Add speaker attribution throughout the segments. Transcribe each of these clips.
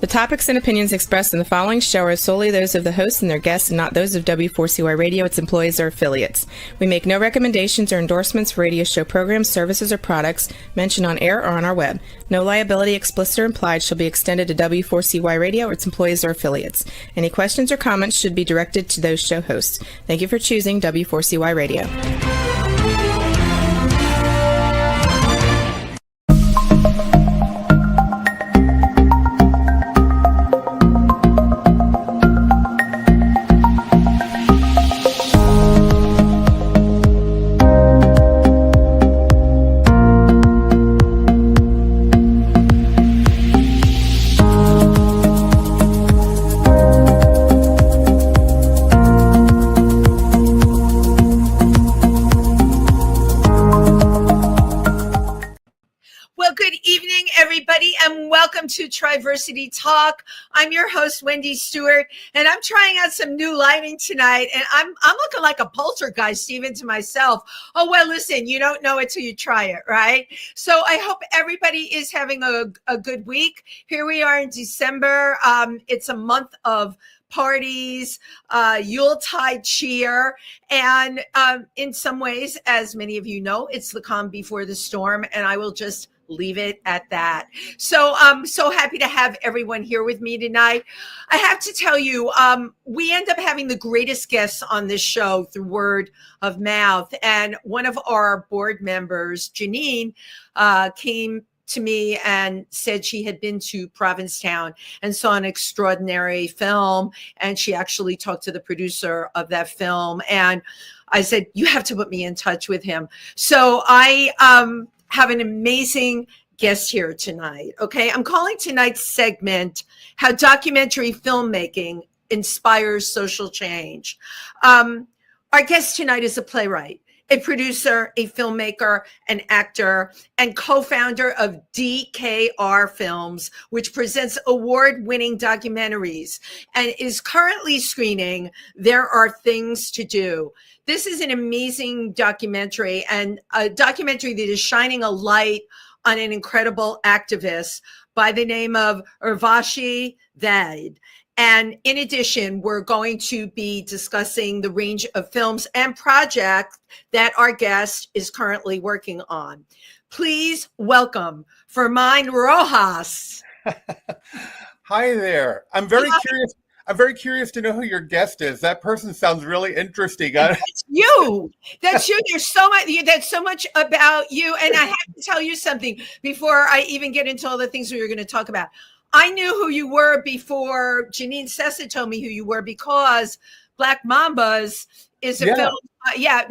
Speaker 1: The topics and opinions expressed in the following show are solely those of the hosts and their guests and not those of W4CY Radio, its employees, or affiliates. We make no recommendations or endorsements for radio show programs, services, or products mentioned on air or on our web. No liability, explicit or implied, shall be extended to W4CY Radio or its employees or affiliates. Any questions or comments should be directed to those show hosts. Thank you for choosing W4CY Radio.
Speaker 2: To Triversity Talk. I'm your host, Wendy Stewart, and I'm trying out some new lighting tonight, and I'm looking like a poltergeist even to myself. Oh, well, listen, you don't know it till you try it, right? So I hope everybody is having a good week. Here we are in December. It's a month of parties, Yuletide cheer, and in some ways, as many of you know, it's the calm before the storm, and I will just leave it at that. So I'm so happy to have everyone here with me tonight. I have to tell you, we end up having the greatest guests on this show through word of mouth. And one of our board members, Janine, came to me and said she had been to Provincetown and saw an extraordinary film. And she actually talked to the producer of that film. And I said, you have to put me in touch with him. So I have an amazing guest here tonight. Okay. I'm calling tonight's segment How Documentary Filmmaking Inspires Social Change. Our guest tonight is a playwright, a producer, a filmmaker, an actor, and co-founder of DKR Films, which presents award-winning documentaries and is currently screening There Are Things to Do. This is an amazing documentary, and a documentary that is shining a light on an incredible activist by the name of Urvashi Vaid. And in addition, we're going to be discussing the range of films and projects that our guest is currently working on. Please welcome Fermin Rojas.
Speaker 3: Hi there. I'm very curious. I'm very curious to know who your guest is. That person sounds really interesting.
Speaker 2: That's you. That's you. There's so much. That's so much about you. And I have to tell you something before I even get into all the things we were going to talk about. I knew who you were before Janine Sessa told me who you were, because Black Mambas is a film.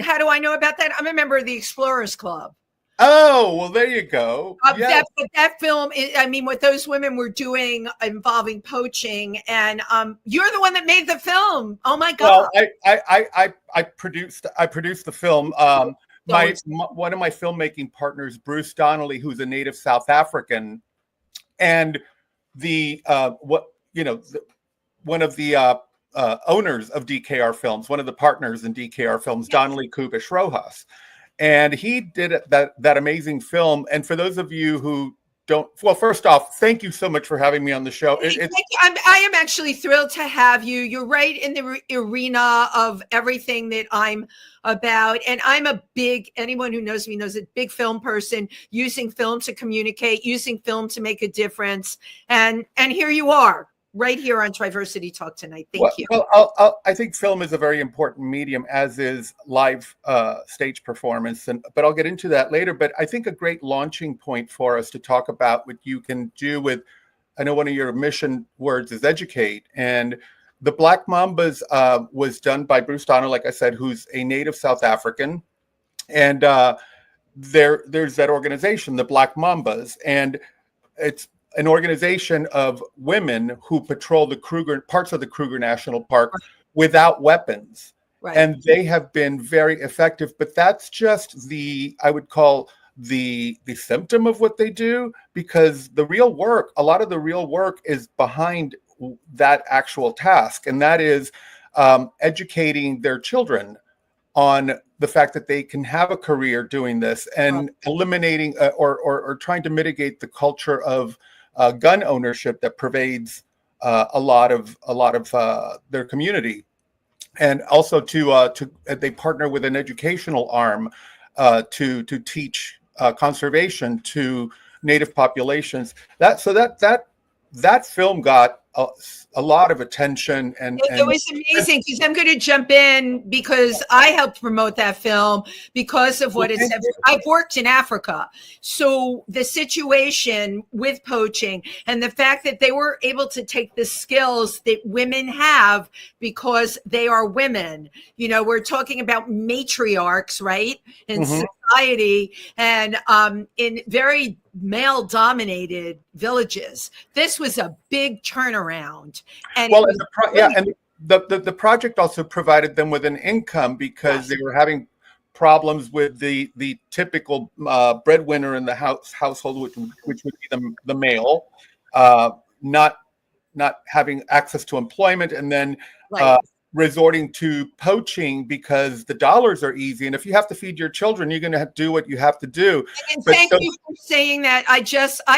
Speaker 2: How do I know about that? I'm a member of the Explorers Club.
Speaker 3: Oh, well, there you go.
Speaker 2: That film, I mean, what those women were doing involving poaching, and you're the one that made the film. Oh my God!
Speaker 3: Well, I produced the film. One of my filmmaking partners, Bruce Donnelly, who's a native South African, and one of the owners of DKR Films, one of the partners in DKR Films, Donnelly Kubish Rojas. And he did that amazing film. And for those of you who don't, well, first off, thank you so much for having me on the show.
Speaker 2: I am actually thrilled to have you. You're right in the arena of everything that I'm about. And I'm anyone who knows me knows a big film person, using film to communicate, using film to make a difference. And here you are, right here on Triversity Talk tonight. Thank you.
Speaker 3: Well, I think film is a very important medium, as is live stage performance. But I'll get into that later. But I think a great launching point for us to talk about what you can do with, I know one of your mission words is educate. And the Black Mambas was done by Bruce Donner, like I said, who's a native South African. And there's that organization, the Black Mambas. And it's an organization of women who patrol the parts of the Kruger National Park without weapons.
Speaker 2: Right.
Speaker 3: And they have been very effective, but that's just I would call the symptom of what they do, because the real work, a lot of the real work is behind that actual task. And that is educating their children on the fact that they can have a career doing this, and eliminating or trying to mitigate the culture of gun ownership that pervades a lot of their community. And also they partner with an educational arm to teach conservation to native populations. That film got a lot of attention, and
Speaker 2: it was amazing, because I'm going to jump in because I helped promote that film because of what it said. I've worked in Africa. So the situation with poaching and the fact that they were able to take the skills that women have because they are women, we're talking about matriarchs, right? In society, and in very male dominated villages. This was a big turnaround. And
Speaker 3: the project also provided them with an income, because they were having problems with the typical breadwinner in the household, which would be the male, not having access to employment, and then resorting to poaching because the dollars are easy. And if you have to feed your children, you're going to do what you have to do.
Speaker 2: And thank you for saying that. I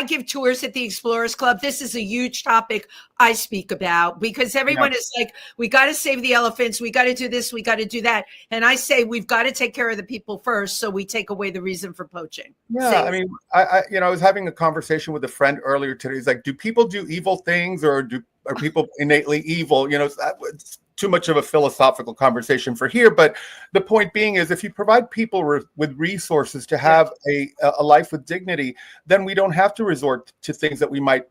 Speaker 2: give tours at the Explorers Club. This is a huge topic I speak about, because everyone is like, we got to save the elephants. We got to do this. We got to do that. And I say, we've got to take care of the people first. So we take away the reason for poaching.
Speaker 3: Yeah. I mean, I was having a conversation with a friend earlier today. He's like, do people do evil things, or are people innately evil? It's too much of a philosophical conversation for here. But the point being is, if you provide people with resources to have a life with dignity, then we don't have to resort to things that we might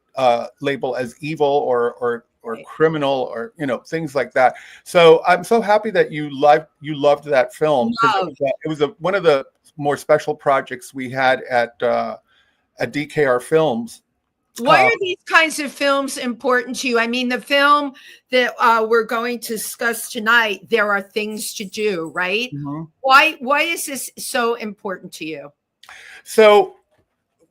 Speaker 3: label as evil or criminal, or things like that. So I'm so happy that you loved that film. It was one of the more special projects we had at DKR Films.
Speaker 2: Why are these kinds of films important to you? I mean, the film that we're going to discuss tonight, There Are Things to Do, right? Mm-hmm. Why is this so important to you?
Speaker 3: So,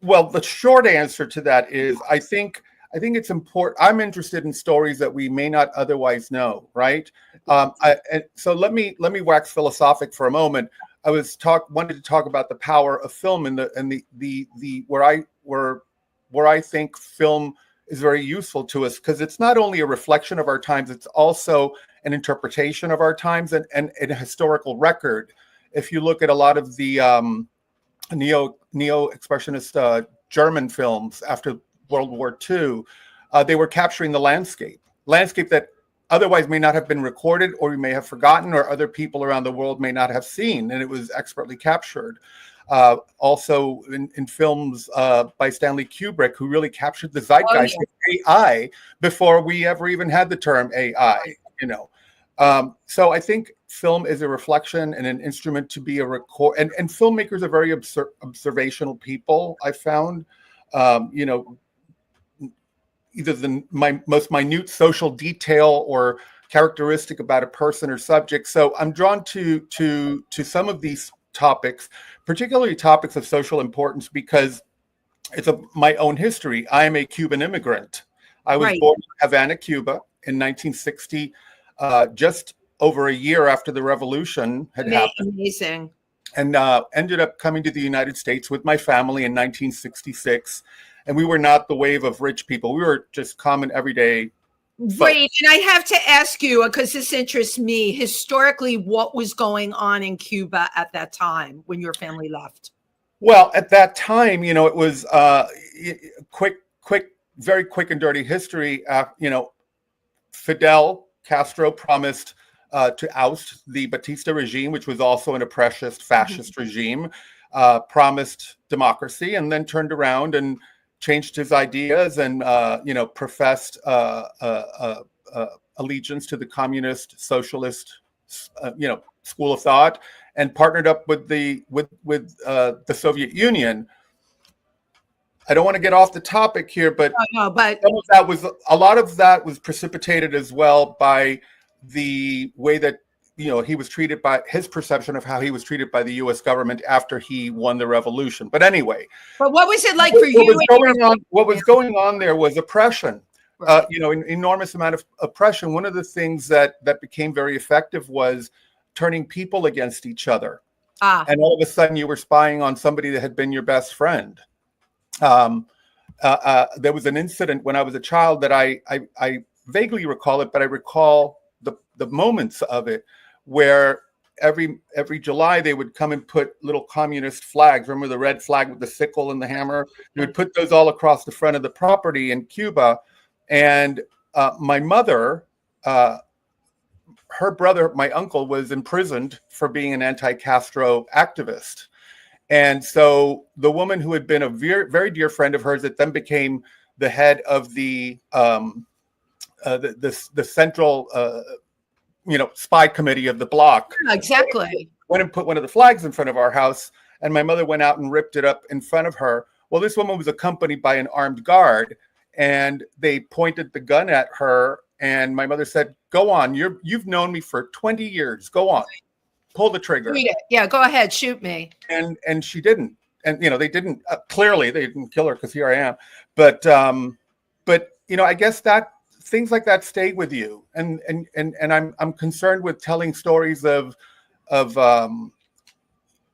Speaker 3: well, the short answer to that is, I think it's important. I'm interested in stories that we may not otherwise know, right? So let me wax philosophic for a moment. I wanted to talk about the power of film and where I think film is very useful to us, because it's not only a reflection of our times, it's also an interpretation of our times and a historical record. If you look at a lot of the neo-expressionist German films after World War II, they were capturing the landscape that otherwise may not have been recorded, or we may have forgotten, or other people around the world may not have seen, and it was expertly captured. Also in films by Stanley Kubrick, who really captured the zeitgeist of AI before we ever even had the term AI, So I think film is a reflection and an instrument to be a record. And filmmakers are very observational people, I found. Either the most minute social detail or characteristic about a person or subject. So I'm drawn to some of these topics, particularly topics of social importance, because it's my own history. I am a Cuban immigrant. I was born in Havana, Cuba in 1960, just over a year after the revolution had happened.
Speaker 2: Amazing.
Speaker 3: And ended up coming to the United States with my family in 1966. And we were not the wave of rich people. We were just common, everyday.
Speaker 2: Right. And I have to ask you, because this interests me, historically, what was going on in Cuba at that time when your family left?
Speaker 3: Well, at that time, it was very quick and dirty history. Fidel Castro promised to oust the Batista regime, which was also an oppressist, fascist regime, promised democracy, and then turned around and changed his ideas and professed allegiance to the communist socialist school of thought, and partnered up with the Soviet Union. I don't want to get off the topic here, but a lot of that was precipitated as well by the way that he was treated, by his perception of how he was treated by the U.S. government after he won the revolution. But anyway,
Speaker 2: but what was it like for you?
Speaker 3: What was going on there was oppression. An enormous amount of oppression. One of the things that became very effective was turning people against each other. And all of a sudden, you were spying on somebody that had been your best friend. there was an incident when I was a child that I vaguely recall it, but I recall the moments of it where every July they would come and put little communist flags. Remember the red flag with the sickle and the hammer? They would put those all across the front of the property in Cuba. And my mother, her brother, my uncle, was imprisoned for being an anti-Castro activist. And so the woman who had been a very dear friend of hers that then became the head of the central spy committee of the bloc.
Speaker 2: Exactly.
Speaker 3: Went and put one of the flags in front of our house, and my mother went out and ripped it up in front of her. Well, this woman was accompanied by an armed guard, and they pointed the gun at her, and my mother said, "Go on, you've known me for 20 years. Go on, pull the trigger."
Speaker 2: Yeah, go ahead, shoot me.
Speaker 3: And she didn't. And they didn't clearly they didn't kill her, because here I am. But I guess that things like that stay with you, and I'm concerned with telling stories of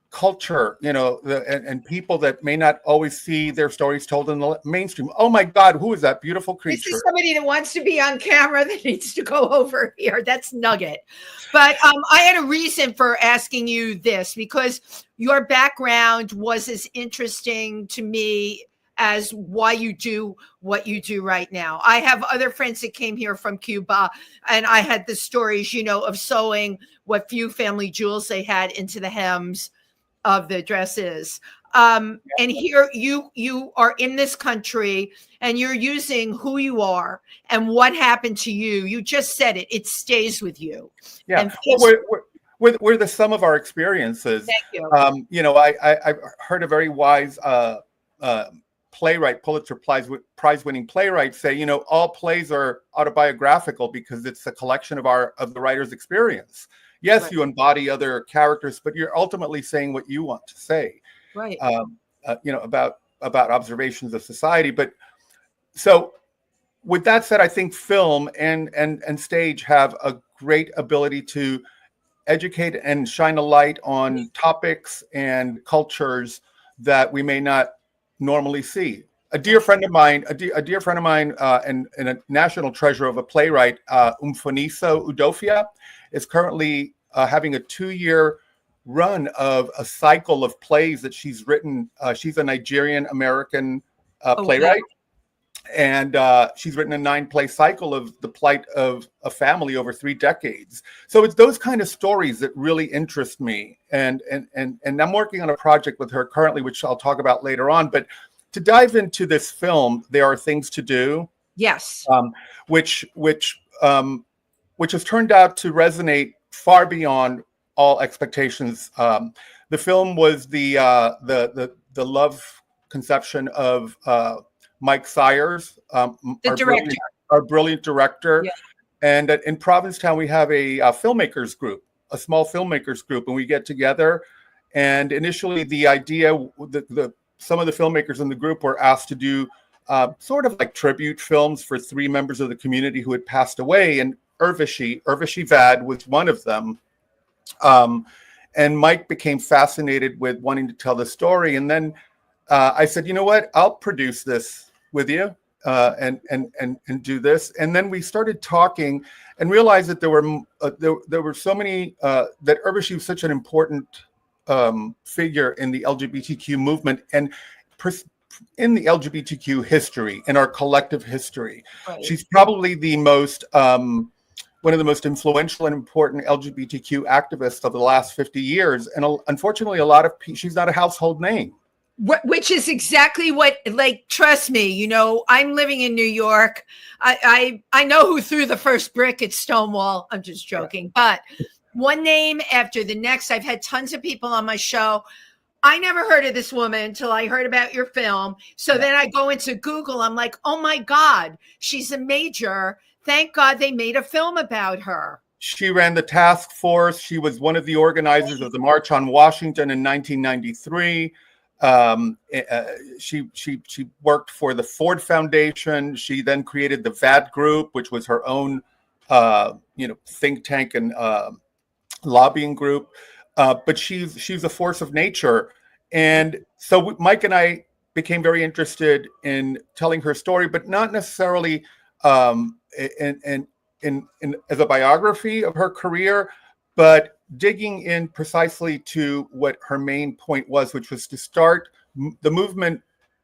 Speaker 3: culture, and people that may not always see their stories told in the mainstream. Oh my God, who is that beautiful creature?
Speaker 2: This is somebody that wants to be on camera that needs to go over here. That's Nugget. But I had a reason for asking you this, because your background was as interesting to me as why you do what you do right now. I have other friends that came here from Cuba, and I had the stories, of sewing what few family jewels they had into the hems of the dresses. And here you are in this country, and you're using who you are and what happened to you. You just said it stays with you.
Speaker 3: Yeah.
Speaker 2: And
Speaker 3: we're the sum of our experiences.
Speaker 2: Thank you.
Speaker 3: I've heard a very wise playwright, Pulitzer Prize-winning playwright, say, all plays are autobiographical because it's a collection of the writer's experience. Yes, right. You embody other characters, but you're ultimately saying what you want to say,
Speaker 2: right?
Speaker 3: About observations of society. But so, with that said, I think film and stage have a great ability to educate and shine a light on topics and cultures that we may not normally see. A dear friend of mine, and a national treasure of a playwright, Mfoniso Udofia, is currently having a 2-year run of a cycle of plays that she's written. She's a Nigerian American playwright, and she's written a 9-play cycle of the plight of a family over 3 decades. So it's those kind of stories that really interest me, and I'm working on a project with her currently, which I'll talk about later on. But to dive into this film, there are things to do.
Speaker 2: Yes.
Speaker 3: Which has turned out to resonate far beyond all expectations. The film was the love conception of Mike Sayers,
Speaker 2: the director,
Speaker 3: our brilliant director.
Speaker 2: Yeah.
Speaker 3: And in Provincetown, we have a filmmakers group, a small filmmakers group, and we get together. And initially, the idea, some of the filmmakers in the group were asked to do sort of like tribute films for 3 members of the community who had passed away, and Urvashi Vaid was one of them. And Mike became fascinated with wanting to tell the story. And then I said, you know what, I'll produce this with you and do this. And then we started talking and realized that there were so many, that Urvashi was such an important figure in the LGBTQ movement and in the LGBTQ history, in our collective history. Right. She's probably the most, one of the most influential and important LGBTQ activists of the last 50 years. And unfortunately, she's not a household name.
Speaker 2: Which is exactly what, trust me, I'm living in New York. I know who threw the first brick at Stonewall. I'm just joking. Yeah. But one name after the next, I've had tons of people on my show. I never heard of this woman until I heard about your film. So then I go into Google. I'm like, oh my God, she's a major. Thank God they made a film about her.
Speaker 3: She ran the task force. She was one of the organizers of the March on Washington in 1993. She worked for the Ford Foundation. She then created the VAD Group, which was her own, think tank and lobbying group. But she's a force of nature. And so Mike and I became very interested in telling her story, but not necessarily in as a biography of her career, but digging in precisely to what her main point was, which was to start the movement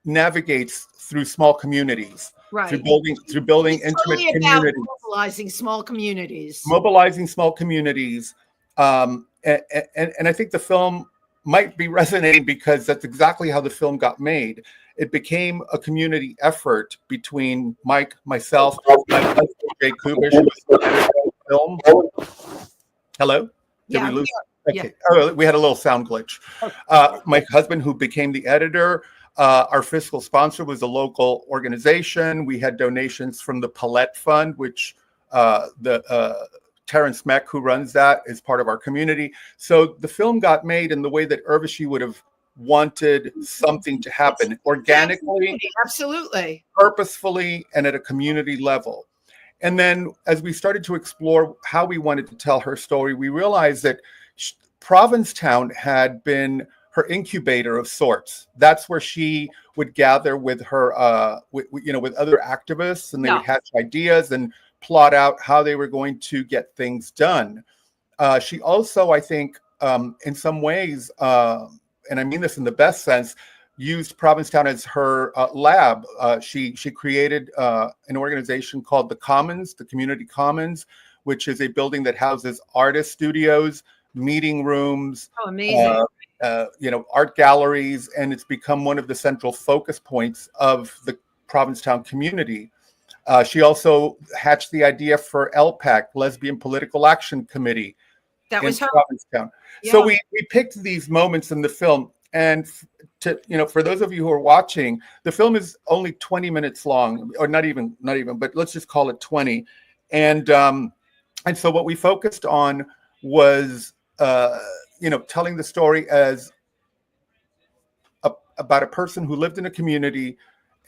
Speaker 3: navigates through small communities,
Speaker 2: Right.
Speaker 3: through building
Speaker 2: It's
Speaker 3: intimate
Speaker 2: totally about
Speaker 3: communities,
Speaker 2: mobilizing small communities.
Speaker 3: mobilizing small communities. And I think the film might be resonating because that's exactly how the film got made. It became a community effort between Mike, myself, my husband, Jay Kubish, who was the editor of the film. Hello? Did
Speaker 2: Yeah,
Speaker 3: we lose?
Speaker 2: yeah.
Speaker 3: Okay. Oh, we had a little sound glitch. My husband, who became the editor, our fiscal sponsor was a local organization. We had donations from the Paulette Fund, which Terrence Meck, who runs that, is part of our community. So the film got made in the way that Urvashi would have wanted something to happen organically,
Speaker 2: absolutely,
Speaker 3: purposefully, and at a community level. And then as we started to explore how we wanted to tell her story, we realized that Provincetown had been her incubator of sorts. That's where she would gather with her, with other activists, and they would hatch ideas and plot out how they were going to get things done. She also, I think, in some ways, and I mean this in the best sense, used Provincetown as her lab. She created an organization called the Commons, the Community Commons, which is a building that houses artist studios, meeting rooms,
Speaker 2: amazing.
Speaker 3: Art galleries, and it's become one of the central focus points of the Provincetown community. She also hatched the idea for LPAC, Lesbian Political Action Committee,
Speaker 2: that was her.
Speaker 3: Provincetown. Yeah. So we picked these moments in the film, and for those of you who are watching, the film is only 20 minutes long, or not even, but let's just call it 20. And so what we focused on was telling the story as about a person who lived in a community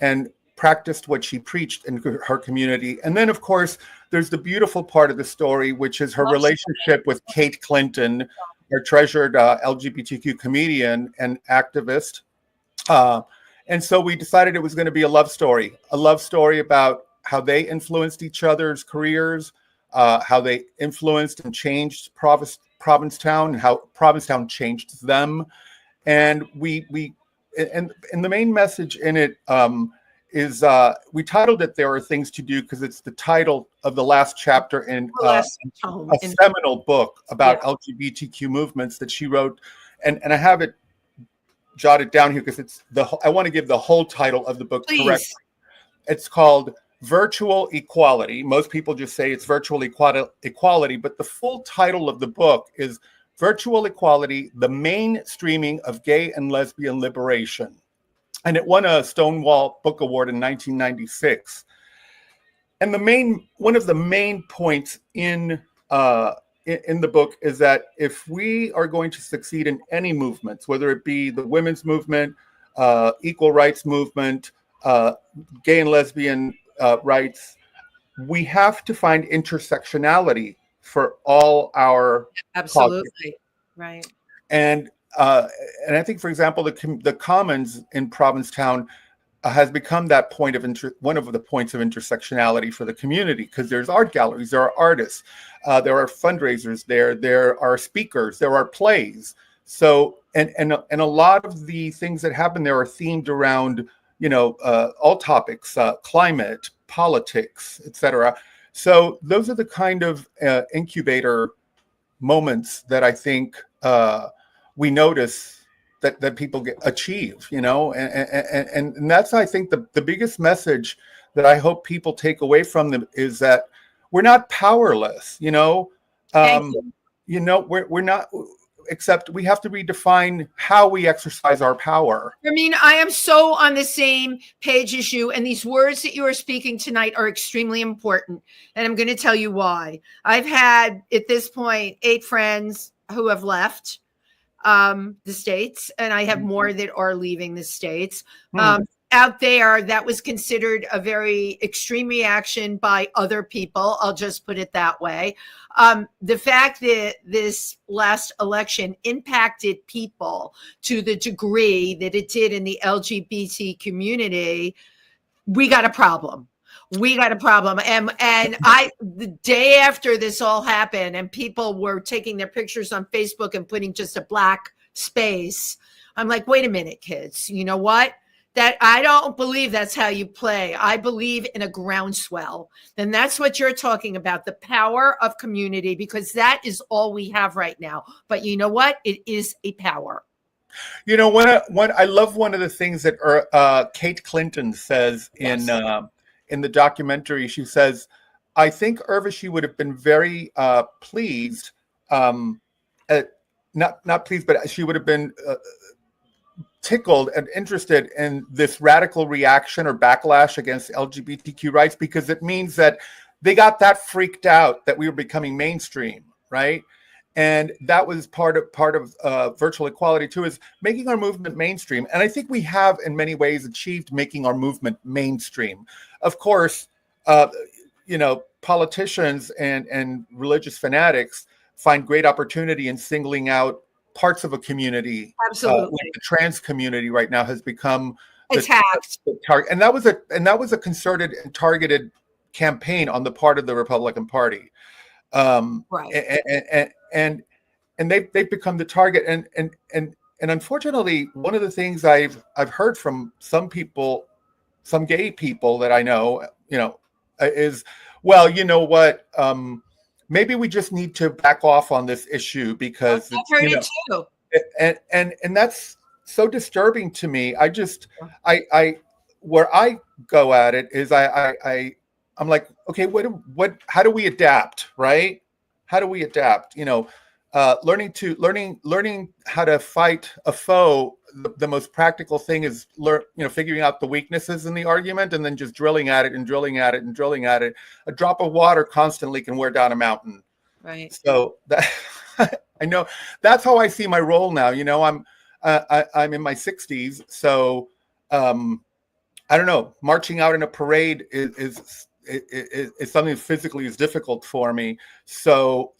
Speaker 3: and practiced what she preached in her community. And then, of course, there's the beautiful part of the story, which is her relationship with Kate Clinton, our treasured LGBTQ comedian and activist. And so we decided it was going to be a love story about how they influenced each other's careers, how they influenced and changed Provincetown, and how Provincetown changed them. And and the main message in it is we titled it "There Are Things to Do" because it's the title of the last chapter in a seminal book about LGBTQ movements that she wrote, and I have it jotted down here because I want to give the whole title of the book correctly. It's called Virtual Equality. Most people just say it's Virtual Equality, but the full title of the book is Virtual Equality: The Mainstreaming of Gay and Lesbian Liberation. And it won a Stonewall Book Award in 1996. And one of the main points in the book is that if we are going to succeed in any movements, whether it be the women's movement, equal rights movement, gay and lesbian rights, we have to find intersectionality for all our
Speaker 2: absolutely
Speaker 3: causes.
Speaker 2: Right.
Speaker 3: And I think, for example, the Commons in Provincetown has become that point of one of the points of intersectionality for the community, because there's art galleries, there are artists, there are fundraisers, there are speakers, there are plays. So and a lot of the things that happen there are themed around all topics, climate, politics, etc. So those are the kind of incubator moments that I think we notice that people achieve, and that's, I think, the biggest message that I hope people take away from them is that we're not powerless, we're not, except we have to redefine how we exercise our power.
Speaker 2: I mean, I am so on the same page as you, and these words that you are speaking tonight are extremely important, and I'm going to tell you why. I've had, at this point, 8 friends who have left the States, and I have more that are leaving the States. out there, that was considered a very extreme reaction by other people. I'll just put it that way. The fact that this last election impacted people to the degree that it did in the LGBT community, we got a problem. We got a problem. And the day after this all happened and people were taking their pictures on Facebook and putting just a black space, I'm like, wait a minute, kids, you know what? That I don't believe that's how you play. I believe in a groundswell. And that's what you're talking about, the power of community, because that is all we have right now. But you know what? It is a power.
Speaker 3: You know, I love one of the things that Kate Clinton says in the documentary. She says, I think Urvashi would have been very pleased, not pleased, but she would have been tickled and interested in this radical reaction or backlash against LGBTQ rights, because it means that they got that freaked out that we were becoming mainstream, right? And that was part of virtual equality too, is making our movement mainstream. And I think we have in many ways achieved making our movement mainstream. Of course, you know, politicians and religious fanatics find great opportunity in singling out parts of a community.
Speaker 2: Absolutely.
Speaker 3: Like the trans community right now has become
Speaker 2: attacked.
Speaker 3: The target. And that was a concerted and targeted campaign on the part of the Republican Party.
Speaker 2: Right.
Speaker 3: And they've become the target. And unfortunately, one of the things I've heard from some people, some gay people that I know, you know, is, well, you know what, maybe we just need to back off on this issue because
Speaker 2: I've heard it too.
Speaker 3: And that's so disturbing to me. I where I go at it is I'm like, okay, how do we adapt, right? How do we adapt? You know, learning how to fight a foe. The most practical thing is figuring out the weaknesses in the argument and then just drilling at it and drilling at it and drilling at it. A drop of water constantly can wear down a mountain.
Speaker 2: Right.
Speaker 3: So that I know that's how I see my role now. You know, I'm in my 60s, so I don't know. Marching out in a parade is something that physically is difficult for me. So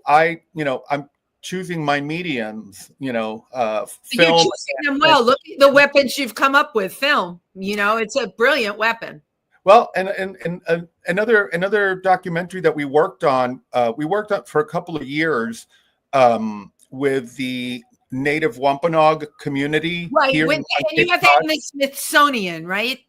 Speaker 3: I'm choosing my mediums, film.
Speaker 2: You're choosing them well. Look at the weapons you've come up with. Film, it's a brilliant weapon.
Speaker 3: Well, and another documentary that we worked on for a couple of years with the Native Wampanoag community.
Speaker 2: Right,
Speaker 3: here
Speaker 2: and you have that in the Smithsonian, right?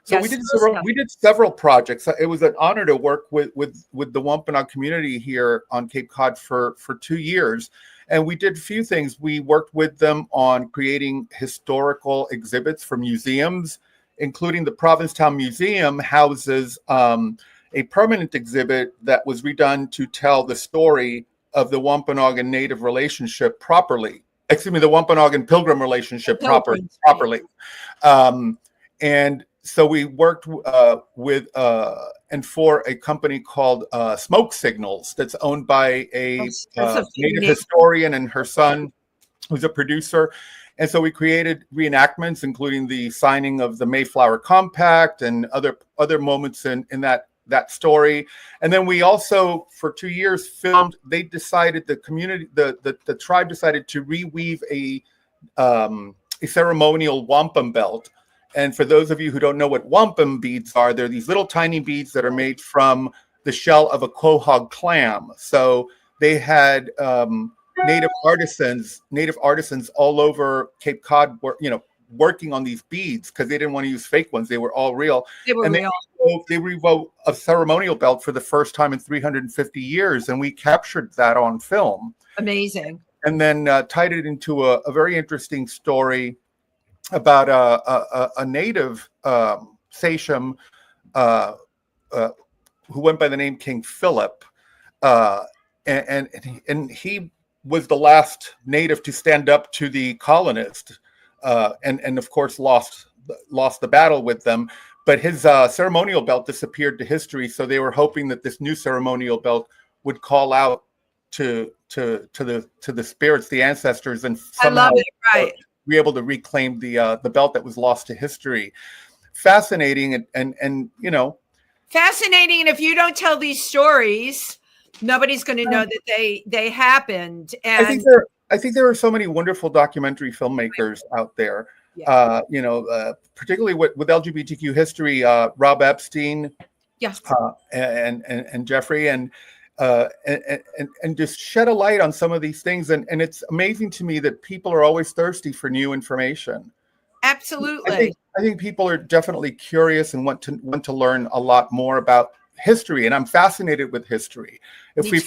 Speaker 3: So we did several projects. It was an honor to work with the Wampanoag community here on Cape Cod for 2 years. And we did a few things. We worked with them on creating historical exhibits for museums, including the Provincetown Museum houses a permanent exhibit that was redone to tell the story of the Wampanoag and Native relationship properly. Excuse me, the Wampanoag and Pilgrim relationship properly. And so we worked with and for a company called Smoke Signals that's owned by a Native historian and her son, who's a producer. And so we created reenactments, including the signing of the Mayflower Compact and other moments in that story. And then we also, for 2 years, filmed. They decided, the tribe decided to reweave a ceremonial wampum belt. And for those of you who don't know what wampum beads are, they're these little tiny beads that are made from the shell of a quahog clam. So they had native artisans all over Cape Cod, working on these beads because they didn't want to use fake ones. They were all real. They revoked a ceremonial belt for the first time in 350 years, and we captured that on film.
Speaker 2: Amazing.
Speaker 3: And then tied it into a very interesting story about a native sachem who went by the name King Philip, and he was the last native to stand up to the colonist, and of course lost the battle with them. But his ceremonial belt disappeared to history, so they were hoping that this new ceremonial belt would call out to the spirits, the ancestors, and somehow be able to reclaim the belt that was lost to history. Fascinating and
Speaker 2: fascinating. And if you don't tell these stories, nobody's going to know that they happened. And
Speaker 3: I think there are so many wonderful documentary filmmakers out there. Particularly with LGBTQ history, Rob Epstein,
Speaker 2: yes,
Speaker 3: and Jeffrey, and just shed a light on some of these things. And it's amazing to me that people are always thirsty for new information.
Speaker 2: Absolutely.
Speaker 3: I think people are definitely curious and want to learn a lot more about history. And I'm fascinated with history. If we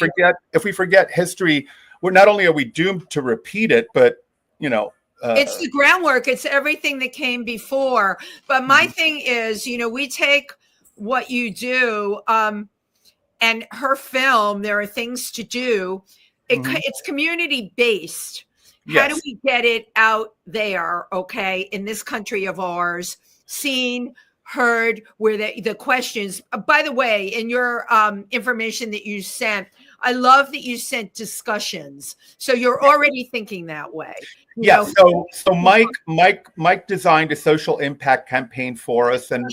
Speaker 3: forget history, we're not only are we doomed to repeat it, but
Speaker 2: it's the groundwork. It's everything that came before. But my thing is, we take what you do, and her film, there are things to do. It's community based.
Speaker 3: Yes.
Speaker 2: How do we get it out there, okay, in this country of ours, seen, heard, where the questions, by the way, in your information that you sent, I love that you sent discussions. So you're already thinking that way.
Speaker 3: So Mike designed a social impact campaign for us, and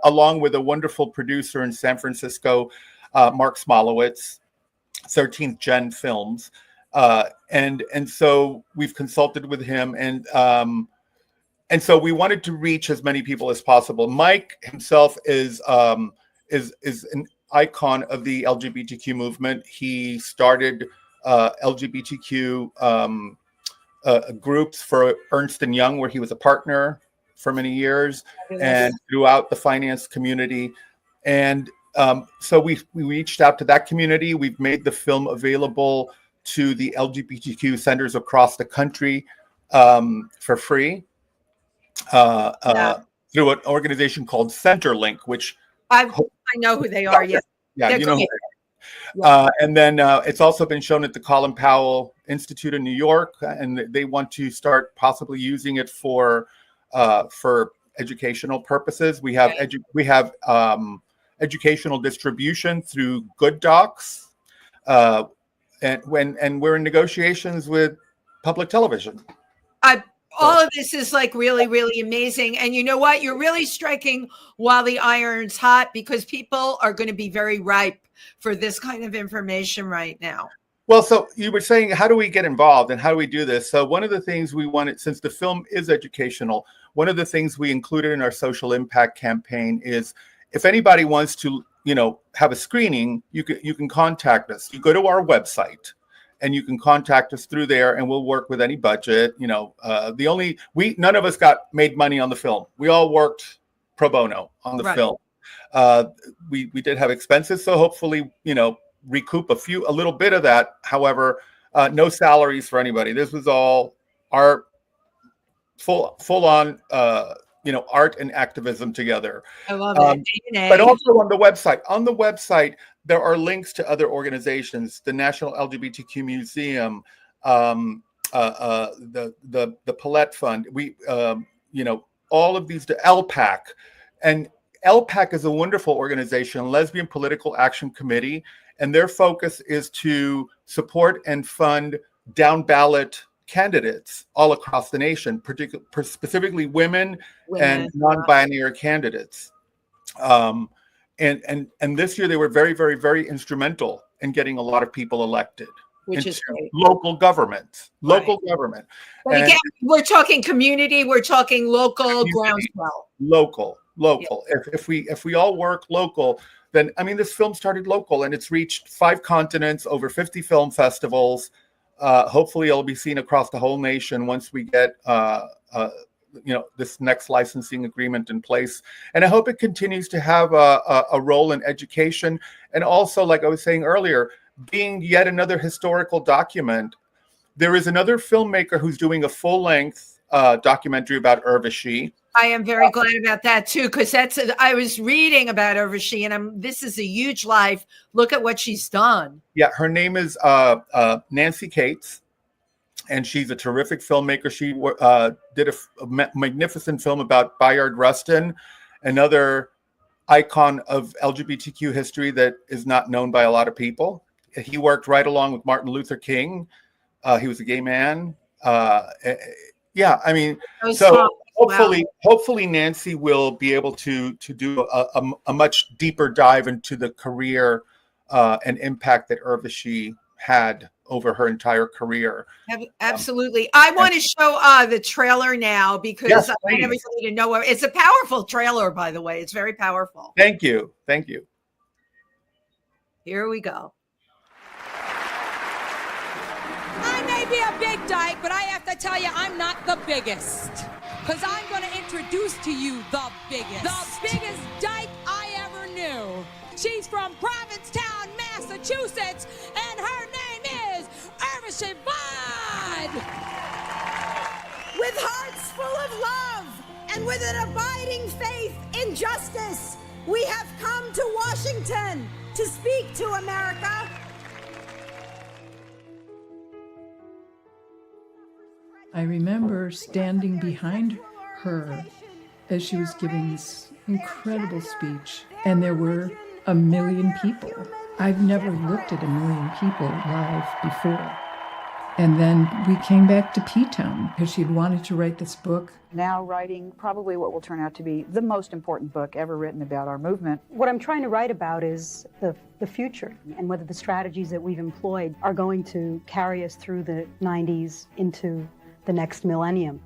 Speaker 3: along with a wonderful producer in San Francisco, Mark Smolowitz, 13th Gen Films. And so we've consulted with him, and so we wanted to reach as many people as possible. Mike himself is an icon of the LGBTQ movement. He started LGBTQ groups for Ernst & Young, where he was a partner for many years, and throughout the finance community. And so we reached out to that community. We've made the film available to the LGBTQ centers across the country for free through an organization called Centerlink, which
Speaker 2: I know who they are. Yes.
Speaker 3: Yeah, you know. And then it's also been shown at the Colin Powell Institute in New York, and they want to start possibly using it for educational purposes. We have educational distribution through Good Docs, and we're in negotiations with public television.
Speaker 2: All of this is like really, really amazing. And you know what? You're really striking while the iron's hot, because people are going to be very ripe for this kind of information right now.
Speaker 3: Well, so you were saying, how do we get involved and how do we do this? So one of the things we wanted, since the film is educational, one of the things we included in our social impact campaign is, if anybody wants to, have a screening, you can contact us. You go to our website and you can contact us through there, and we'll work with any budget. None of us got made money on the film. We all worked pro bono on the film. We did have expenses, so hopefully, recoup a little bit of that. However, no salaries for anybody. This was all our full on, art and activism together.
Speaker 2: I love it.
Speaker 3: But also on the website, there are links to other organizations: the National LGBTQ Museum, the Paulette Fund. We, all of these, the LPAC, and LPAC is a wonderful organization, Lesbian Political Action Committee, and their focus is to support and fund down ballot candidates all across the nation, specifically women and non-binary candidates. And this year they were very, very, very instrumental in getting a lot of people elected.
Speaker 2: Which is great.
Speaker 3: Local government. But
Speaker 2: again, we're talking community, we're talking local, groundswell.
Speaker 3: Local. Yeah. If we all work local, then this film started local, and it's reached 5 continents, over 50 film festivals. Hopefully it'll be seen across the whole nation once we get this next licensing agreement in place. And I hope it continues to have a role in education, and also, like I was saying earlier, being yet another historical document. There is another filmmaker who's doing a full-length documentary about Urvashi.
Speaker 2: I am very glad about that too, because I was reading about Urvashi, and this is a huge life. Look at what she's done. Yeah,
Speaker 3: her name is Nancy Cates, and she's a terrific filmmaker. She did a magnificent film about Bayard Rustin, another icon of LGBTQ history that is not known by a lot of people. He worked right along with Martin Luther King. He was a gay man. Yeah, I mean,
Speaker 2: Those
Speaker 3: so
Speaker 2: songs, wow.
Speaker 3: hopefully Nancy will be able to do a much deeper dive into the career and impact that Urvashi had over her entire career.
Speaker 2: Absolutely. I want to show the trailer now because
Speaker 3: Yes,
Speaker 2: I want
Speaker 3: please.
Speaker 2: everybody to know it's a powerful trailer, by the way. It's very powerful.
Speaker 3: Thank you. Thank you.
Speaker 2: Here we go.
Speaker 4: I may be a big dyke, but I have to tell you, I'm not the biggest. Because I'm going to introduce to you the biggest dyke I ever knew. She's from Provincetown, Massachusetts, and her name is Urvashi Vaid.
Speaker 5: With hearts full of love and with an abiding faith in justice, we have come to Washington to speak to America.
Speaker 6: I remember standing behind her as she was giving this incredible speech, and there were 1 million people. I've never looked at 1 million people live before. And then we came back to P-Town because she'd wanted to write this book.
Speaker 7: Now writing probably what will turn out to be the most important book ever written about our movement.
Speaker 8: What I'm trying to write about is the future and whether the strategies that we've employed are going to carry us through the 90s into the next millennium.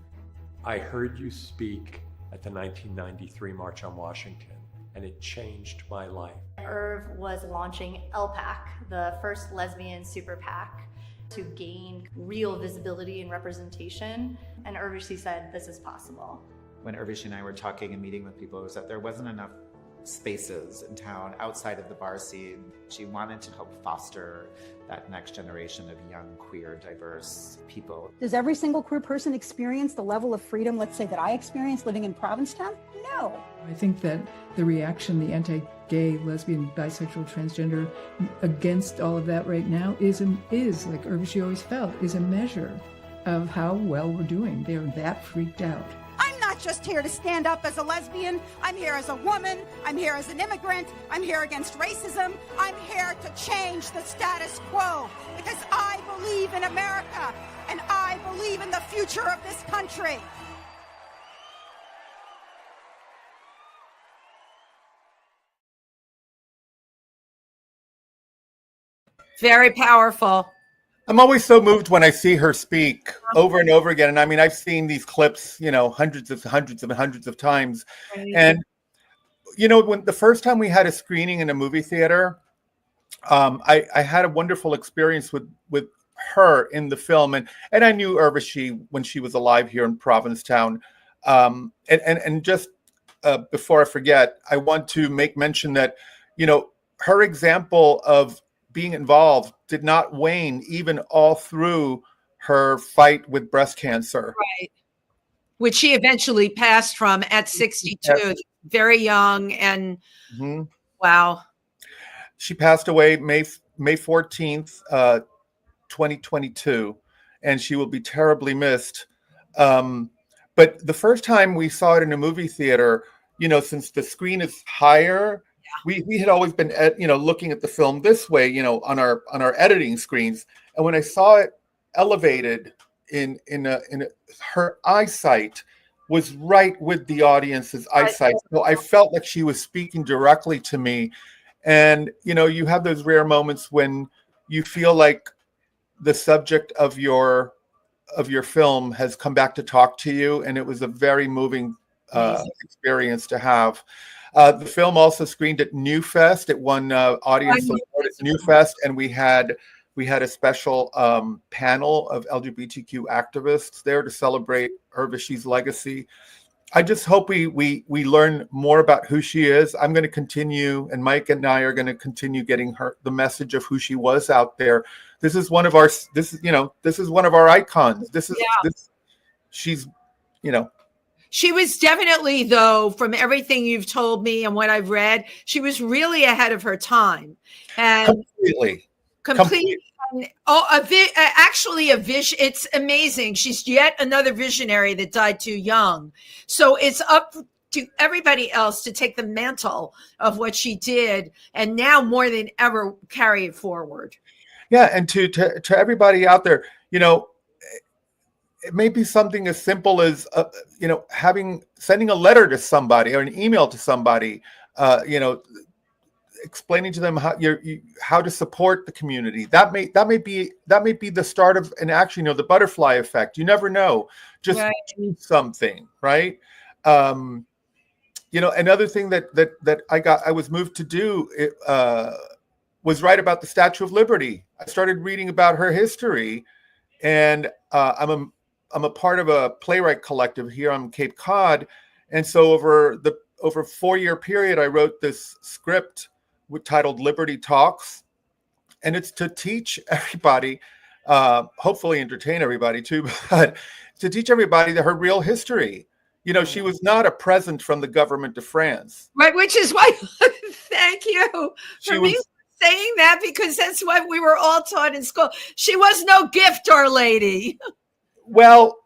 Speaker 9: I heard you speak at the 1993 March on Washington, and it changed my life.
Speaker 10: Irv was launching LPAC, the first lesbian super PAC, to gain real visibility and representation, and Urvashi said, this is possible.
Speaker 11: When Urvashi and I were talking and meeting with people, it was that there wasn't enough spaces in town outside of the bar scene. She wanted to help foster that next generation of young, queer, diverse people.
Speaker 5: Does every single queer person experience the level of freedom, let's say, that I experienced living in Provincetown? No.
Speaker 6: I think that the reaction, the anti-gay, lesbian, bisexual, transgender against all of that right now is like Urvashi always felt, is a measure of how well we're doing. They're that freaked out.
Speaker 5: I'm not just here to stand up as a lesbian. I'm here as a woman. I'm here as an immigrant. I'm here against racism. I'm here to change the status quo because I believe in America and I believe in the future of this country.
Speaker 2: Very powerful.
Speaker 3: I'm always so moved when I see her speak over and over again. And I mean, I've seen these clips, hundreds of times.
Speaker 2: Right.
Speaker 3: And, when the first time we had a screening in a movie theater, I had a wonderful experience with her in the film. And I knew Urvashi when she was alive here in Provincetown. And just before I forget, I want to make mention that, her example of being involved did not wane even all through her fight with breast cancer.
Speaker 2: Right. Which she eventually passed from at 62, yes. Very young. And wow.
Speaker 3: She passed away May 14th, 2022, and she will be terribly missed. But the first time we saw it in a movie theater, since the screen is higher, we had always been, looking at the film this way, on our editing screens. And when I saw it elevated in her eyesight was right with the audience's eyesight. So I felt like she was speaking directly to me. And, you have those rare moments when you feel like the subject of your film has come back to talk to you. And it was a very moving experience to have. The film also screened at New Fest. It won audience award at New Fest, and we had a special panel of LGBTQ activists there to celebrate Urvashi's legacy. I just hope we learn more about who she is. I'm going to continue, and Mike and I are going to continue getting the message of who she was out there. This is one of our icons. She's.
Speaker 2: She was definitely, though, from everything you've told me and what I've read, she was really ahead of her time. And completely. Actually, a vision. It's amazing. She's yet another visionary that died too young. So it's up to everybody else to take the mantle of what she did, and now more than ever carry it forward.
Speaker 3: Yeah, and to everybody out there, it may be something as simple as sending a letter to somebody or an email to somebody, explaining to them how to support the community. That may be the start of an action. The butterfly effect. You never know. Just do something, right? Another thing that I was moved to do was write about the Statue of Liberty. I started reading about her history, and I'm a part of a playwright collective here on Cape Cod, and so over a 4-year period, I wrote this script titled Liberty Talks, and it's to teach everybody, hopefully entertain everybody too, but to teach everybody her real history. She was not a present from the government of France.
Speaker 2: Right, which is why, thank you for saying that, because that's what we were all taught in school. She was no gift, Our Lady.
Speaker 3: Well,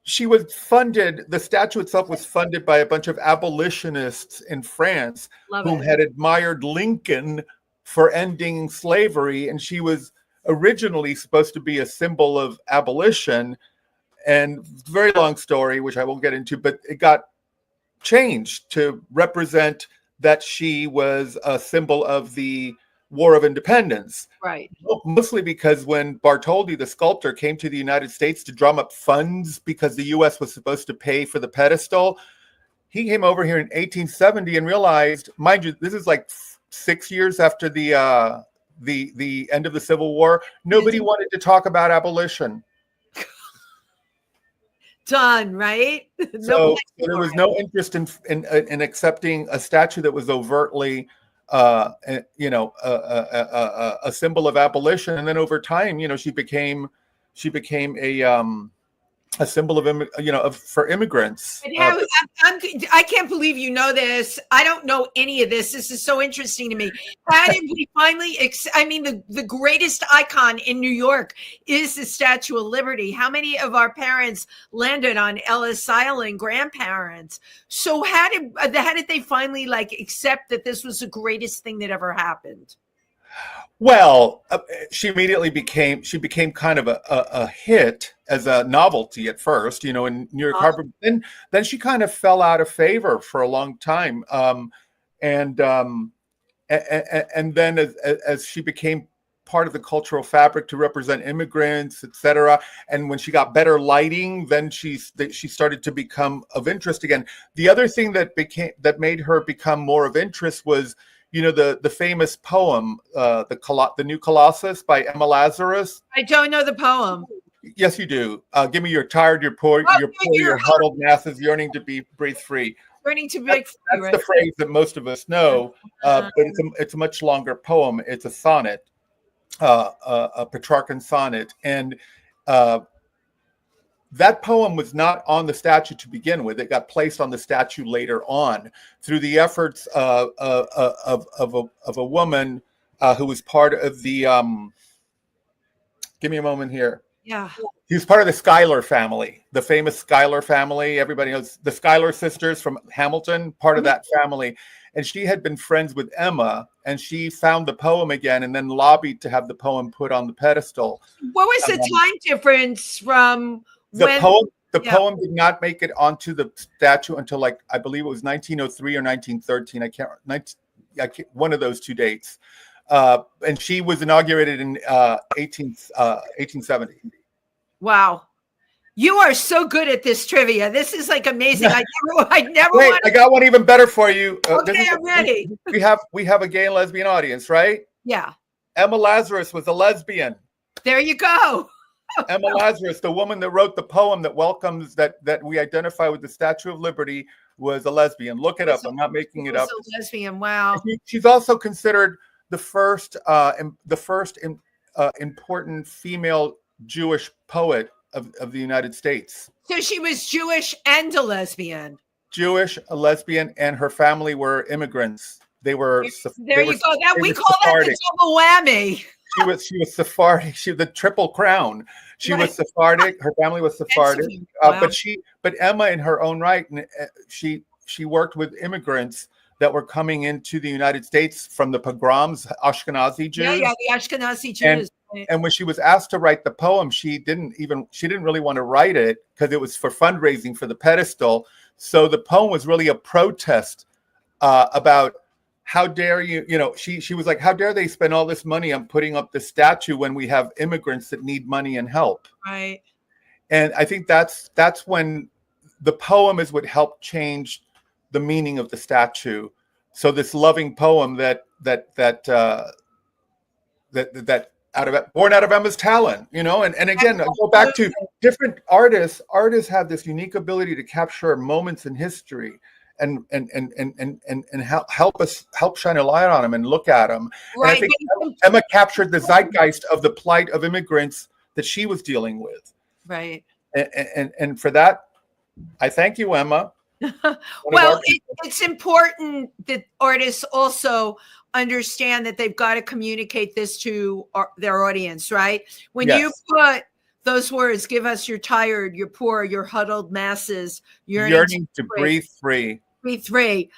Speaker 3: she was funded, the statue itself was funded by a bunch of abolitionists in France who had admired Lincoln for ending slavery. And she was originally supposed to be a symbol of abolition. And very long story, which I won't get into, but it got changed to represent that she was a symbol of the War of Independence.
Speaker 2: Right.
Speaker 3: Mostly because when Bartholdi, the sculptor, came to the United States to drum up funds because the U.S. was supposed to pay for the pedestal, he came over here in 1870 and realized, mind you, this is like 6 years after the end of the Civil War, nobody wanted to talk about abolition.
Speaker 2: Done, right?
Speaker 3: So there was no interest in accepting a statue that was overtly a symbol of abolition. And then over time, she became a symbol of for immigrants.
Speaker 2: I can't believe you know this. I don't know any of this. This is so interesting to me. How did we finally? The greatest icon in New York is the Statue of Liberty. How many of our parents landed on Ellis Island? Grandparents. So how did they finally accept that this was the greatest thing that ever happened?
Speaker 3: Well, she immediately became kind of a hit as a novelty at first, in New York Harbor. Then she kind of fell out of favor for a long time, and then as she became part of the cultural fabric to represent immigrants, etc. And when she got better lighting, then she started to become of interest again. The other thing that made her become more of interest was, the famous poem, the New Colossus by Emma Lazarus.
Speaker 2: I don't know the poem.
Speaker 3: Yes, you do. Give me your tired, your poor, your huddled masses yearning to be breathe free.
Speaker 2: Yearning to break free.
Speaker 3: That's the phrase that most of us know, but it's a much longer poem. It's a sonnet, a Petrarchan sonnet, and that poem was not on the statue to begin with. It got placed on the statue later on through the efforts of a woman who was part of the. Give me a moment here.
Speaker 2: Yeah.
Speaker 3: He was part of the Schuyler family, the famous Schuyler family. Everybody knows the Schuyler sisters from Hamilton, part of that family. And she had been friends with Emma, and she found the poem again and then lobbied to have the poem put on the pedestal.
Speaker 2: What was the time difference from
Speaker 3: the poem did not make it onto the statue until I believe it was 1903 or 1913. I can't one of those two dates. And she was inaugurated in 1870.
Speaker 2: Wow. You are so good at this trivia. This is amazing. I never
Speaker 3: Wait, I got one even better for you.
Speaker 2: Okay, I'm ready.
Speaker 3: We have a gay and lesbian audience, right?
Speaker 2: Yeah.
Speaker 3: Emma Lazarus was a lesbian.
Speaker 2: There you go.
Speaker 3: Emma Lazarus, the woman that wrote the poem that welcomes that we identify with the Statue of Liberty, was a lesbian. Look it up. I'm not making it up.
Speaker 2: A lesbian. Wow.
Speaker 3: She's also considered the first important female Jewish poet of the United States.
Speaker 2: So she was Jewish and a lesbian.
Speaker 3: Jewish, a lesbian, and her family were immigrants. They were.
Speaker 2: There you go. We call that the double whammy.
Speaker 3: She was Sephardic. She was the Triple Crown. She was Sephardic. Her family was Sephardic.
Speaker 2: Wow.
Speaker 3: But Emma, in her own right, she worked with immigrants that were coming into the United States from the pogroms, Ashkenazi Jews.
Speaker 2: Yeah, the Ashkenazi Jews.
Speaker 3: and when she was asked to write the poem, she didn't really want to write it because it was for fundraising for the pedestal. So the poem was really a protest about how dare she was like, how dare they spend all this money on putting up the statue when we have immigrants that need money and help.
Speaker 2: Right.
Speaker 3: And I think that's when the poem is what helped change the meaning of the statue. So this loving poem that born out of Emma's talent, and again, I go back to different artists. Artists have this unique ability to capture moments in history and help shine a light on them and look at them.
Speaker 2: Right.
Speaker 3: And I think Emma captured the zeitgeist of the plight of immigrants that she was dealing with.
Speaker 2: Right.
Speaker 3: And for that, I thank you, Emma.
Speaker 2: Well, it's important that artists also understand that they've got to communicate this to their audience, right? When you put those words, give us your tired, your poor, your huddled masses, yearning
Speaker 3: to breathe free.
Speaker 2: Breathe free.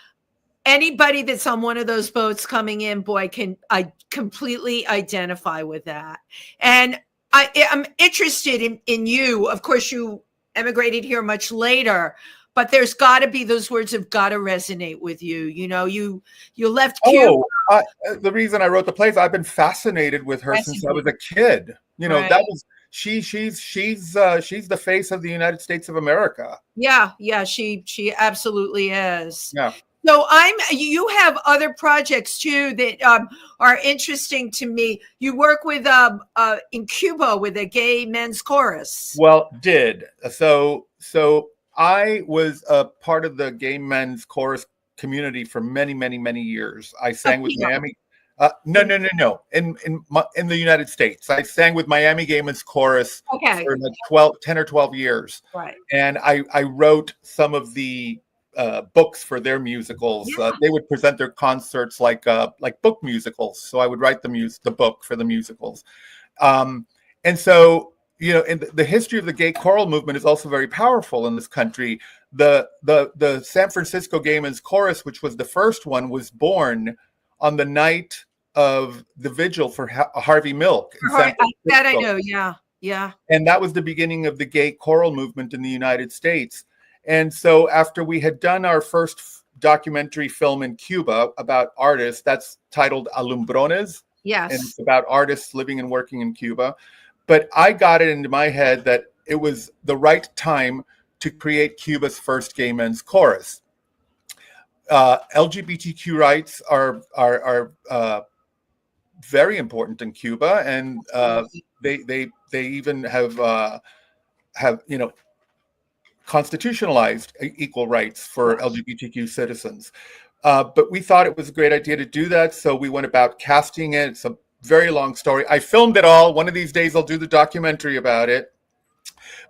Speaker 2: Anybody that's on one of those boats coming in, boy, I completely identify with that. And I'm interested in you. Of course, you emigrated here much later, but there's got to be, those words have got to resonate with you. You left Cuba.
Speaker 3: The reason I wrote the plays, I've been fascinated with her since I was a kid.
Speaker 2: Right.
Speaker 3: That was she's the face of the United States of America.
Speaker 2: Yeah, she absolutely is.
Speaker 3: Yeah.
Speaker 2: So you have other projects too that are interesting to me. You work with in Cuba with a gay men's chorus.
Speaker 3: Well, so I was a part of the gay men's chorus community for many, many, many years. I sang with Miami. No. In the United States, I sang with Miami Gay Men's Chorus for like 10 or 12 years.
Speaker 2: Right.
Speaker 3: And I wrote some of the books for their musicals.
Speaker 2: Yeah.
Speaker 3: They would present their concerts like book musicals. So I would write the book for the musicals. And so, in the history of the gay choral movement is also very powerful in this country. The San Francisco Gay Men's Chorus, which was the first one, was born on the night of the vigil for Harvey Milk.
Speaker 2: That I know, yeah.
Speaker 3: And that was the beginning of the gay choral movement in the United States. And so after we had done our first documentary film in Cuba about artists, that's titled Alumbrones.
Speaker 2: Yes.
Speaker 3: And it's about artists living and working in Cuba. But I got it into my head that it was the right time to create Cuba's first gay men's chorus. LGBTQ rights are very important in Cuba, and they even have constitutionalized equal rights for LGBTQ citizens. But we thought it was a great idea to do that, so we went about casting it. It's a very long story. I filmed it all. One of these days I'll do the documentary about it.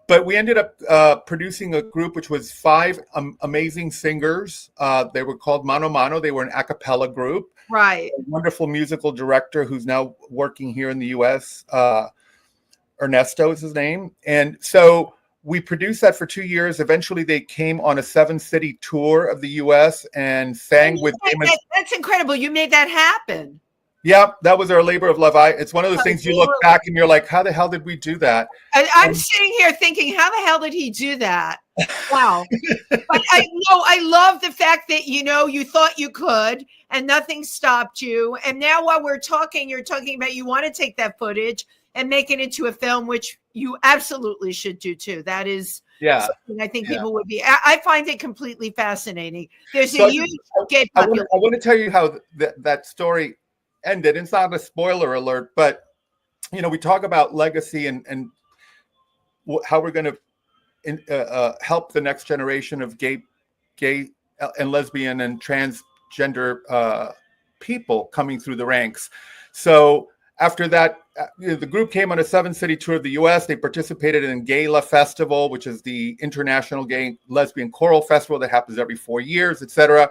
Speaker 3: But we ended up producing a group which was 5 amazing singers. They were called Mano Mano. They were an a cappella group.
Speaker 2: Right.
Speaker 3: A wonderful musical director who's now working here in the U.S. Ernesto is his name. And so we produced that for 2 years. Eventually they came on a 7-city tour of the U.S. and sang with Damon.
Speaker 2: That's incredible. You made that happen.
Speaker 3: Yeah, that was our labor of love. It's one of those things you look back and you're like, how the hell did we do that?
Speaker 2: I'm sitting here thinking, how the hell did he do that? Wow. But I love the fact that, you thought you could and nothing stopped you. And now while we're talking, you're talking about you want to take that footage and make it into a film, which you absolutely should do too. That is something I think people would be. I find it completely fascinating. There's a huge gay population.
Speaker 3: I want to tell you how that story ended. It's not a spoiler alert, but we talk about legacy and how we're going to help the next generation of gay and lesbian and transgender people coming through the ranks. So after that, the group came on a 7-city tour of the U.S. They participated in Gala Festival, which is the international gay lesbian choral festival that happens every 4 years, etc.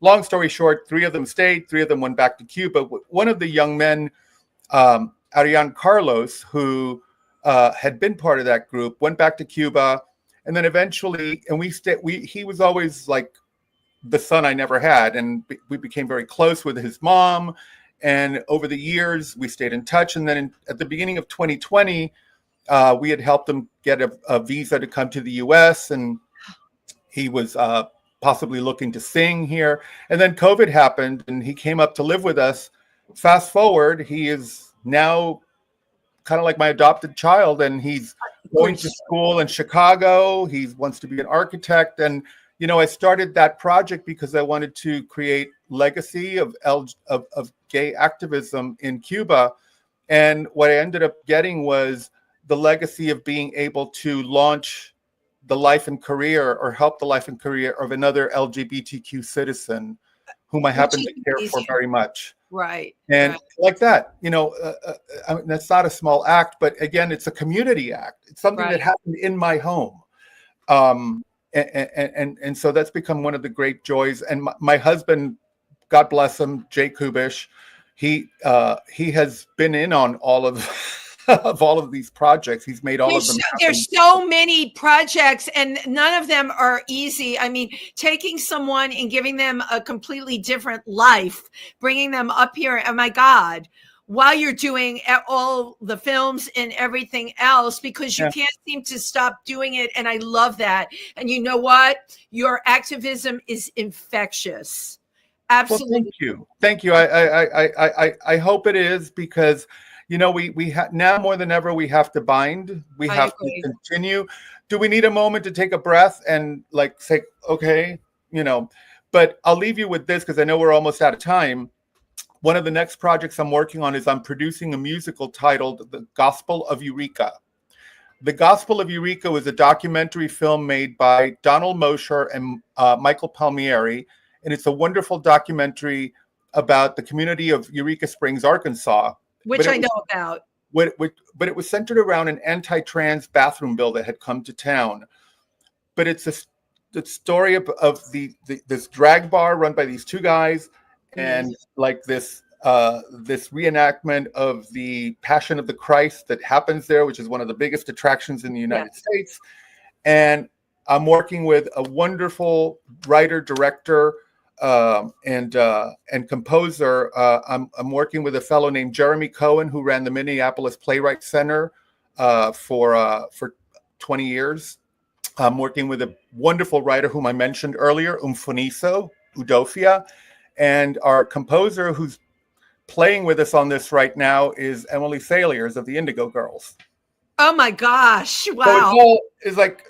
Speaker 3: Long story short, 3 of them stayed, 3 of them went back to Cuba. One of the young men, Ariane Carlos, who had been part of that group, went back to Cuba. And then eventually, and he was always like the son I never had. And we became very close with his mom. And over the years, we stayed in touch. And then at the beginning of 2020, we had helped him get a visa to come to the US, and he was possibly looking to sing here. And then COVID happened, and he came up to live with us. Fast forward, he is now kind of like my adopted child, and he's going to school in Chicago. He wants to be an architect. And, you know, I started that project because I wanted to create legacy of gay activism in Cuba. And what I ended up getting was the legacy of being able to launch the life and career, or help the life and career of another LGBTQ citizen whom I happen to care for very much.
Speaker 2: Right.
Speaker 3: And like that, you know, I mean, that's not a small act, but again, it's a community act. It's something that happened in my home. And so that's become one of the great joys. And my husband, God bless him, Jay Kubish, he has been in on all of all of these projects. He's made all of them happen.
Speaker 2: There's so many projects, and none of them are easy. I mean, taking someone and giving them a completely different life, bringing them up here, oh my God, while you're doing all the films and everything else, because you can't seem to stop doing it. And I love that. And you know what? Your activism is infectious. Absolutely.
Speaker 3: Well, thank you. I hope it is, because you know, we now more than ever, we have to bind. We have to continue. Do we need a moment to take a breath and like say, okay, you know, but I'll leave you with this because I know we're almost out of time. One of the next projects I'm working on is I'm producing a musical titled The Gospel of Eureka. The Gospel of Eureka was a documentary film made by Donald Mosher and Michael Palmieri. And it's a wonderful documentary about the community of Eureka Springs, Arkansas.
Speaker 2: Which I know about.
Speaker 3: But it was centered around an anti-trans bathroom bill that had come to town. But it's the story of this drag bar run by these two guys, and like this reenactment of the Passion of the Christ that happens there, which is one of the biggest attractions in the United States. And I'm working with a wonderful writer, director, and composer. I'm working with a fellow named Jeremy Cohen, who ran the Minneapolis Playwright Center for 20 years. I'm working with a wonderful writer whom I mentioned earlier, Umfuniso Udofia, and our composer who's playing with us on this right now is Emily Saliers of the Indigo Girls.
Speaker 2: Oh my gosh! Wow,
Speaker 3: so it's like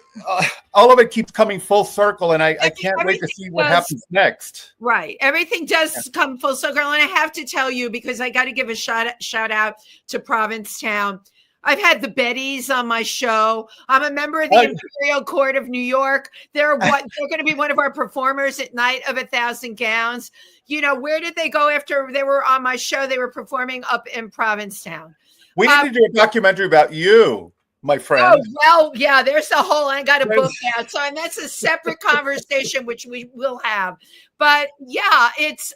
Speaker 3: all of it keeps coming full circle, and I can't wait to see what happens next.
Speaker 2: Right, everything does come full circle, and I have to tell you, because I got to give a shout out to Provincetown. I've had the Bettys on my show. I'm a member of the Imperial Court of New York. They're going to be one of our performers at Night of 1,000 Gowns. You know, where did they go after they were on my show? They were performing up in Provincetown.
Speaker 3: We need to do a documentary about you, my friend.
Speaker 2: Oh, well, yeah, there's the whole, I got a book out. So, and that's a separate conversation, which we will have. But yeah, it's,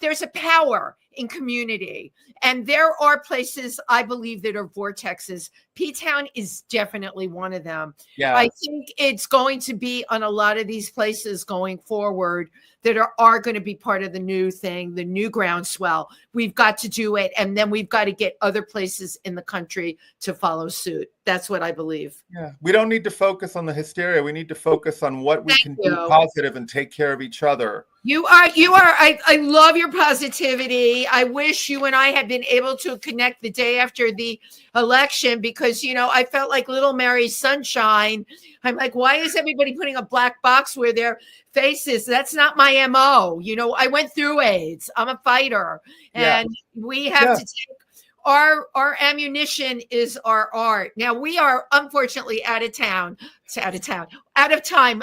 Speaker 2: there's a power in community. And there are places I believe that are vortexes. P-Town is definitely one of them.
Speaker 3: Yeah.
Speaker 2: I think it's going to be on a lot of these places going forward that are going to be part of the new thing, the new groundswell. We've got to do it. And then we've got to get other places in the country to follow suit. That's what I believe.
Speaker 3: Yeah. We don't need to focus on the hysteria. We need to focus on what we can do positive and take care of each other.
Speaker 2: You are. I love your positivity. I wish you and I had been able to connect the day after the election, because, you know, I felt like Little Mary Sunshine. I'm like, why is everybody putting a black box where their face is? That's not my MO. You know, I went through AIDS. I'm a fighter. And we have to take our ammunition is our art. Now we are unfortunately out of time.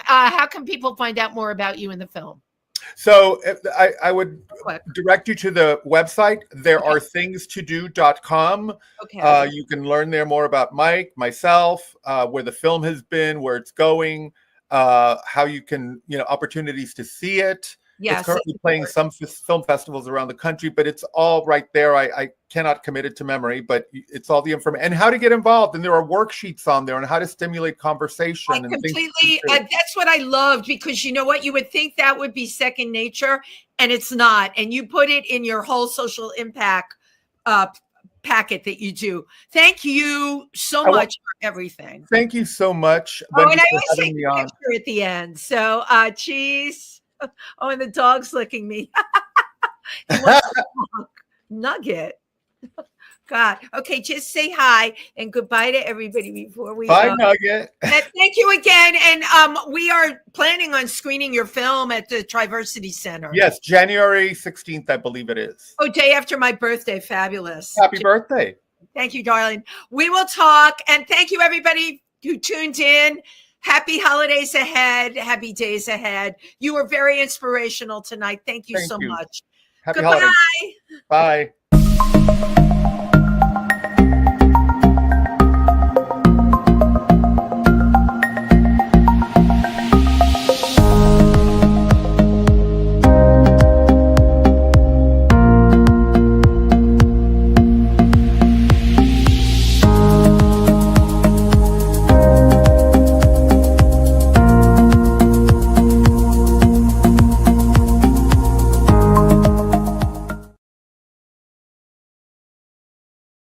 Speaker 2: How can people find out more about you in the film?
Speaker 3: So I would direct you to the website. There are thingstodo.com.
Speaker 2: Okay.
Speaker 3: You can learn there more about Mike, myself, where the film has been, where it's going, how you can, opportunities to see it.
Speaker 2: Yes,
Speaker 3: it's currently playing some film festivals around the country, but it's all right there. I cannot commit it to memory, but it's all the information and how to get involved. And there are worksheets on there on how to stimulate conversation.
Speaker 2: I completely, that's what I loved, because you know what? You would think that would be second nature, and it's not. And you put it in your whole social impact packet that you do. Thank you so much for everything.
Speaker 3: Thank you so much.
Speaker 2: Oh, and I always take a picture at the end. So, cheese. Oh, and the dog's licking me. He wants a dog. Nugget. God. Okay, just say hi and goodbye to everybody before we
Speaker 3: bye, Nugget.
Speaker 2: And thank you again. And we are planning on screening your film at the Triversity Center.
Speaker 3: Yes, January 16th, I believe it is.
Speaker 2: Oh, day after my birthday. Fabulous.
Speaker 3: Happy birthday.
Speaker 2: Thank you, darling. We will talk. And thank you, everybody who tuned in. Happy holidays ahead. Happy days ahead. You were very inspirational tonight. Thank you so much.
Speaker 3: Happy
Speaker 2: Goodbye.
Speaker 3: holidays. Bye.